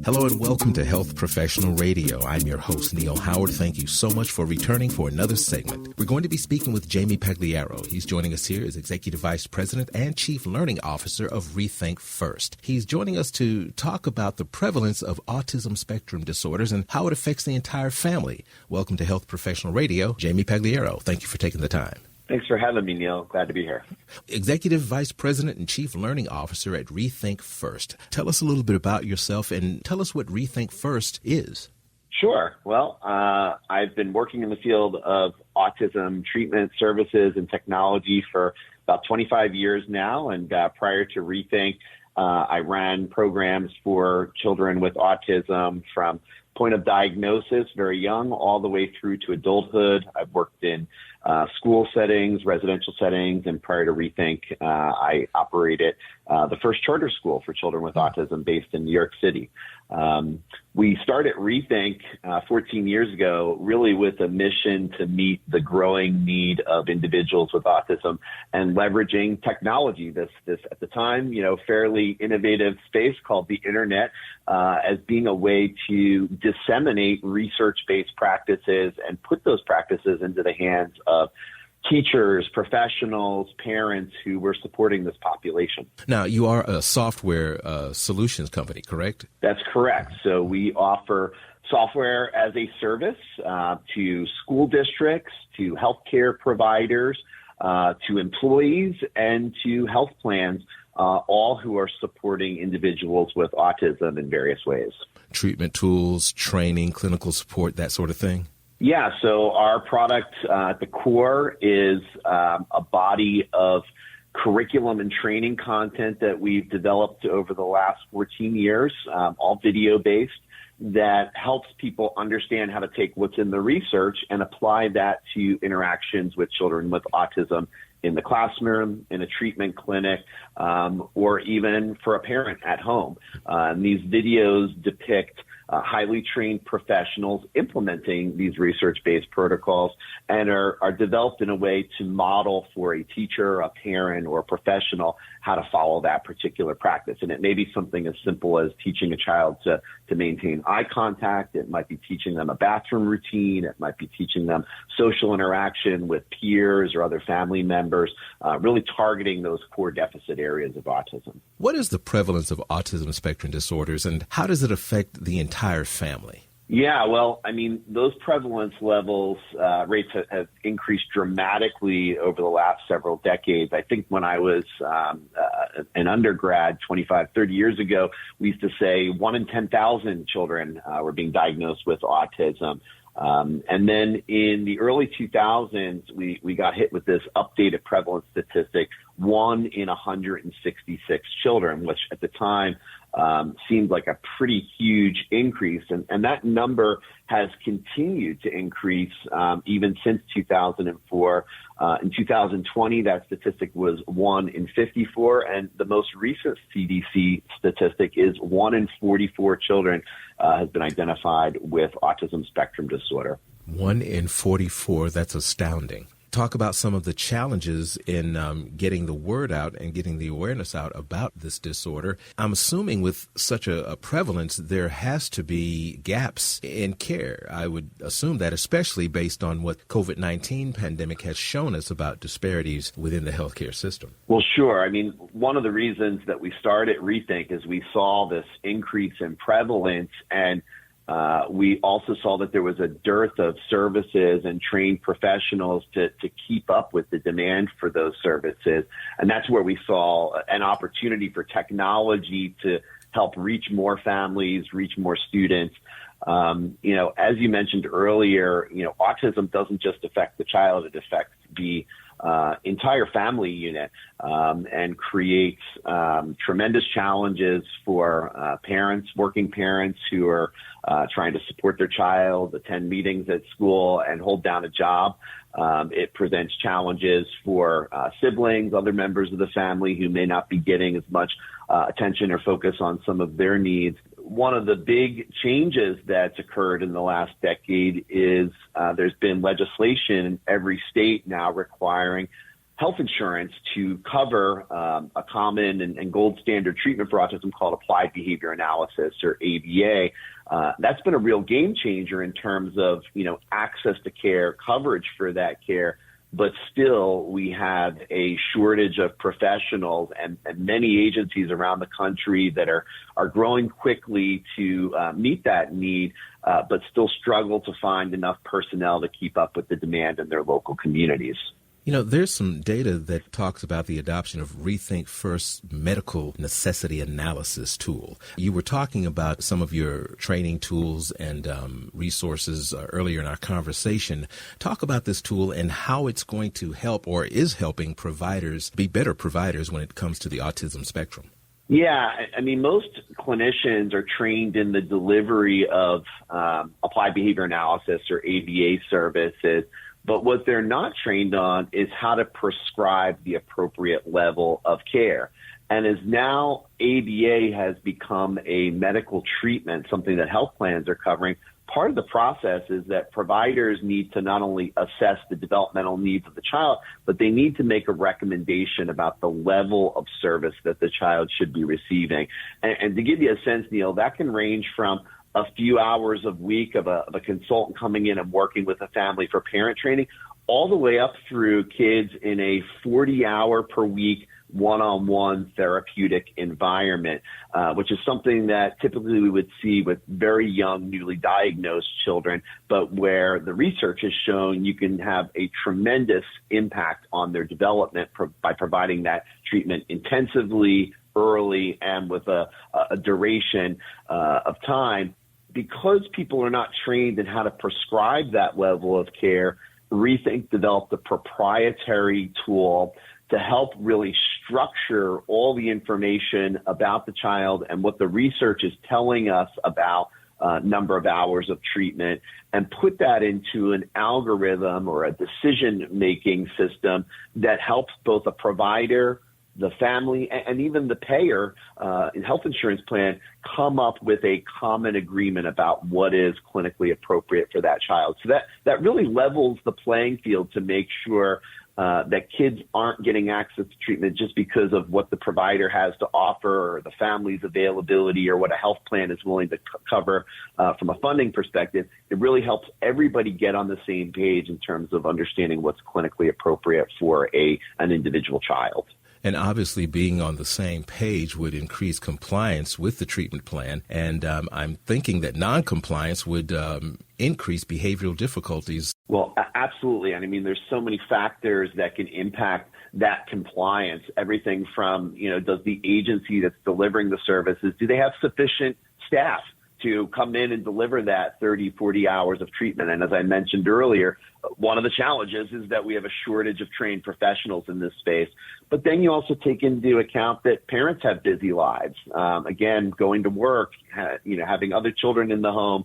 Hello and welcome to Health Professional Radio. I'm your host, Neil Howard. Thank you so much for returning for another segment. We're going to be speaking with Jamie Pagliaro. He's joining us here as Executive Vice President and Chief Learning Officer of RethinkFirst. He's joining us to talk about the prevalence of autism spectrum disorders and how it affects the entire family. Welcome to Health Professional Radio, Jamie Pagliaro. Thank you for taking the time. Thanks for having me, Neil. Glad to be here. Executive Vice President and Chief Learning Officer at RethinkFirst. Tell us a little bit about yourself and tell us what RethinkFirst is. Sure. Well, I've been working in the field of autism treatment services and technology for about 25 years now. And prior to Rethink, I ran programs for children with autism from point of diagnosis, very young, all the way through to adulthood. I've worked in school settings, residential settings, and prior to Rethink, I operated the first charter school for children with autism based in New York City. We started Rethink 14 years ago, really with a mission to meet the growing need of individuals with autism and leveraging technology. This at the time, fairly innovative space called the internet, as being a way to disseminate research-based practices and put those practices into the hands of teachers, professionals, parents who were supporting this population. Now, you are a software solutions company, correct? That's correct. So we offer software as a service to school districts, to healthcare providers, to employees, and to health plans, all who are supporting individuals with autism in various ways. Treatment tools, training, clinical support, that sort of thing? Yeah, so our product at the core is a body of curriculum and training content that we've developed over the last 14 years, all video-based, that helps people understand how to take what's in the research and apply that to interactions with children with autism in the classroom, in a treatment clinic, or even for a parent at home. And these videos depict highly trained professionals implementing these research-based protocols and are developed in a way to model for a teacher, a parent, or a professional how to follow that particular practice. And it may be something as simple as teaching a child to maintain eye contact. It might be teaching them a bathroom routine. It might be teaching them social interaction with peers or other family members, really targeting those core deficit areas of autism. What is the prevalence of autism spectrum disorders and how does it affect the entire family? Yeah, well, I mean, those prevalence levels, rates have increased dramatically over the last several decades. I think when I was an undergrad 25, 30 years ago, we used to say 1 in 10,000 children were being diagnosed with autism. And then in the early 2000s, we got hit with this updated prevalence statistic, 1 in 166 children, which at the time seemed like a pretty huge increase. And that number has continued to increase even since 2004. In 2020, that statistic was 1 in 54. And the most recent CDC statistic is 1 in 44 children has been identified with autism spectrum disorder. 1 in 44, that's astounding. Talk about some of the challenges in getting the word out and getting the awareness out about this disorder. I'm assuming with such a prevalence, there has to be gaps in care. I would assume that, especially based on what COVID-19 pandemic has shown us about disparities within the healthcare system. Well, sure. I mean, one of the reasons that we started Rethink is we saw this increase in prevalence, and we also saw that there was a dearth of services and trained professionals to keep up with the demand for those services. And that's where we saw an opportunity for technology to help reach more families, reach more students. As you mentioned earlier, autism doesn't just affect the child, it affects the entire family unit and creates tremendous challenges for parents, working parents who are trying to support their child, attend meetings at school, and hold down a job. It presents challenges for siblings, other members of the family who may not be getting as much attention or focus on some of their needs. one of the big changes that's occurred in the last decade is there's been legislation in every state now requiring health insurance to cover a common and gold standard treatment for autism called applied behavior analysis, or ABA. That's been a real game changer in terms of, access to care, coverage for that care. But still, we have a shortage of professionals and many agencies around the country that are growing quickly to meet that need, but still struggle to find enough personnel to keep up with the demand in their local communities. There's some data that talks about the adoption of RethinkFirst medical necessity analysis tool. You were talking about some of your training tools and resources earlier in our conversation. Talk about this tool and how it's going to help or is helping providers be better providers when it comes to the autism spectrum. Yeah, most clinicians are trained in the delivery of applied behavior analysis or ABA services. But what they're not trained on is how to prescribe the appropriate level of care. And as now ABA has become a medical treatment, something that health plans are covering, part of the process is that providers need to not only assess the developmental needs of the child, but they need to make a recommendation about the level of service that the child should be receiving. And to give you a sense, Neil, that can range from a few hours a week of a consultant coming in and working with a family for parent training, all the way up through kids in a 40-hour per week one-on-one therapeutic environment, which is something that typically we would see with very young, newly diagnosed children, but where the research has shown you can have a tremendous impact on their development by providing that treatment intensively, early, and with a duration of time. Because people are not trained in how to prescribe that level of care, Rethink developed a proprietary tool to help really structure all the information about the child and what the research is telling us about number of hours of treatment, and put that into an algorithm or a decision-making system that helps both a provider, the family, and even the payer in health insurance plan come up with a common agreement about what is clinically appropriate for that child. So that really levels the playing field to make sure that kids aren't getting access to treatment just because of what the provider has to offer or the family's availability or what a health plan is willing to cover from a funding perspective. It really helps everybody get on the same page in terms of understanding what's clinically appropriate for an individual child. And obviously being on the same page would increase compliance with the treatment plan. And I'm thinking that non-compliance would increase behavioral difficulties. Well, absolutely. There's so many factors that can impact that compliance. Everything from, does the agency that's delivering the services, do they have sufficient staff to come in and deliver that 30, 40 hours of treatment? And as I mentioned earlier, one of the challenges is that we have a shortage of trained professionals in this space. But then you also take into account that parents have busy lives. Again, going to work, having other children in the home.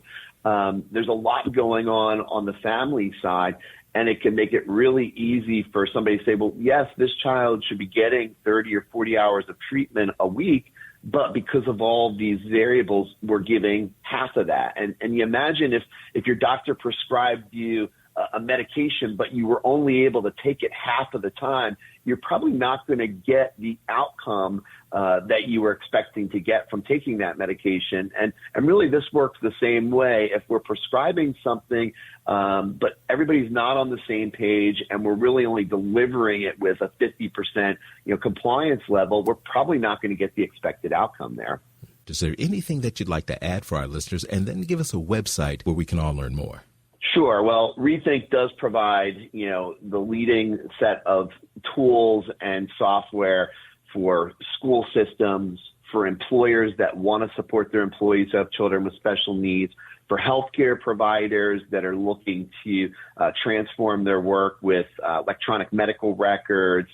There's a lot going on the family side, and it can make it really easy for somebody to say, well, yes, this child should be getting 30 or 40 hours of treatment a week, but because of all these variables, we're giving half of that. And you imagine if your doctor prescribed you a medication, but you were only able to take it half of the time, you're probably not going to get the outcome that you were expecting to get from taking that medication. And really this works the same way. If we're prescribing something, but everybody's not on the same page and we're really only delivering it with a 50% compliance level, we're probably not going to get the expected outcome there. Is there anything that you'd like to add for our listeners? And then give us a website where we can all learn more. Sure. Well, Rethink does provide, the leading set of tools and software for school systems, for employers that want to support their employees who have children with special needs, for healthcare providers that are looking to transform their work with electronic medical records,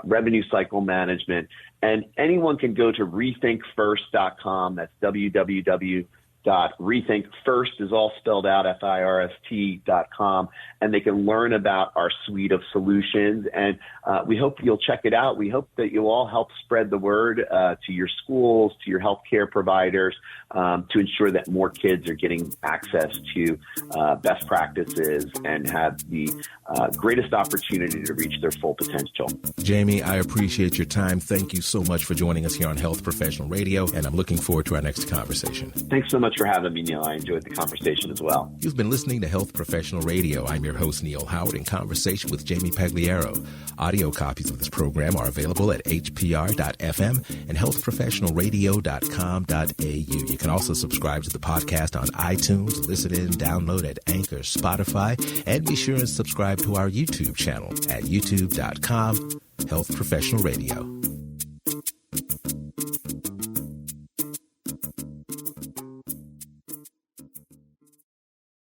revenue cycle management. And anyone can go to RethinkFirst.com. That's www.rethinkfirst.com RethinkFirst is all spelled out, FIRST.com, and they can learn about our suite of solutions. And we hope you'll check it out. We hope that you'll all help spread the word to your schools, to your healthcare providers, to ensure that more kids are getting access to best practices and have the greatest opportunity to reach their full potential. Jamie, I appreciate your time. Thank you so much for joining us here on Health Professional Radio, and I'm looking forward to our next conversation. Thanks so much for having me, Neil. I enjoyed the conversation as well. You've been listening to Health Professional Radio. I'm your host, Neil Howard, in conversation with Jamie Pagliaro. Audio copies of this program are available at hpr.fm and healthprofessionalradio.com.au. You can also subscribe to the podcast on iTunes, listen in, download at Anchor, Spotify, and be sure and subscribe to our YouTube channel at youtube.com, Health Professional Radio.